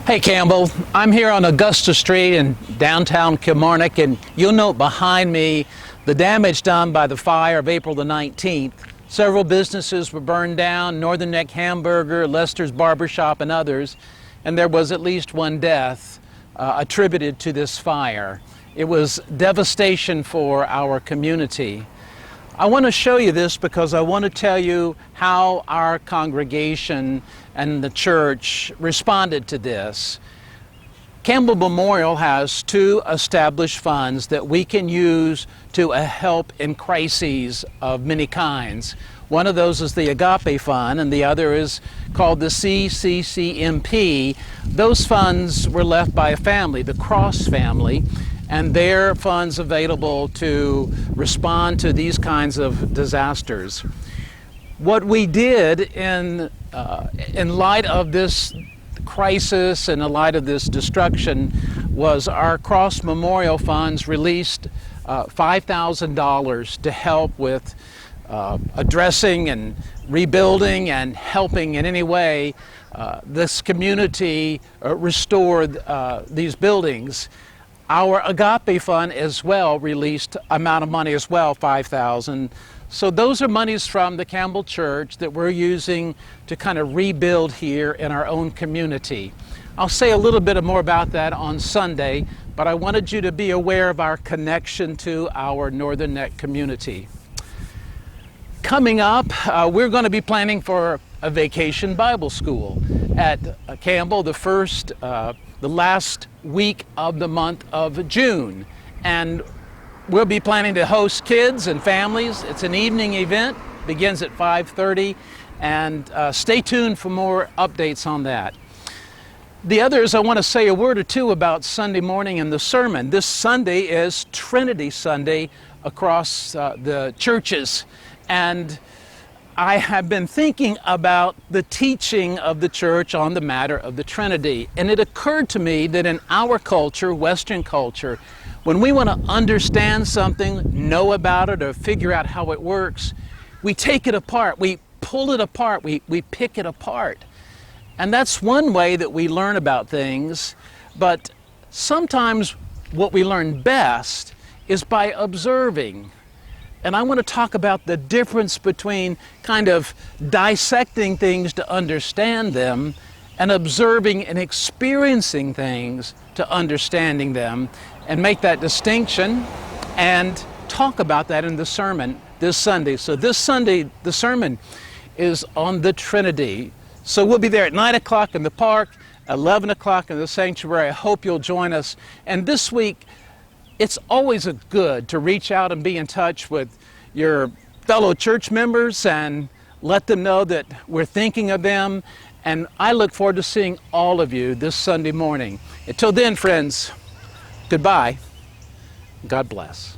Hey Campbell, I'm here on Augusta Street in downtown Kilmarnock, and you'll note behind me the damage done by the fire of April the 19th. Several businesses were burned down, Northern Neck Hamburger, Lester's Barbershop, and others, and there was at least one death attributed to this fire. It was devastation for our community. I want to show you this because I want to tell you how our congregation and the church responded to this. Campbell Memorial has two established funds that we can use to help in crises of many kinds. One of those is the Agape Fund, and the other is called the CCCMP. Those funds were left by a family, the Cross family, and their funds available to respond to these kinds of disasters. What we did in light of this crisis and in light of this destruction was our Cross Memorial Funds released $5,000 to help with addressing and rebuilding and helping in any way this community restore these buildings. Our Agape Fund as well released amount of money as well, $5,000. So those are monies from the Campbell Church that we're using to kind of rebuild here in our own community. I'll say a little bit more about that on Sunday, but I wanted you to be aware of our connection to our Northern Neck community. Coming up, we're going to be planning for a vacation Bible school at Campbell, the last week of the month of June. And we'll be planning to host kids and families. It's an evening event, begins at 5:30, and stay tuned for more updates on that. The others, I want to say a word or two about Sunday morning and the sermon. This Sunday is Trinity Sunday across the churches, and I have been thinking about the teaching of the church on the matter of the Trinity. And it occurred to me that in our culture, Western culture, when we want to understand something, know about it, or figure out how it works, we take it apart, we pull it apart, we pick it apart. And that's one way that we learn about things, but sometimes what we learn best is by observing. And I want to talk about the difference between kind of dissecting things to understand them and observing and experiencing things to understanding them, and make that distinction and talk about that in the sermon this Sunday. So this Sunday, the sermon is on the Trinity. So we'll be there at 9 o'clock in the park, 11 o'clock in the sanctuary. I hope you'll join us. And this week, it's always good to reach out and be in touch with your fellow church members and let them know that we're thinking of them. And I look forward to seeing all of you this Sunday morning. Until then, friends, goodbye. God bless.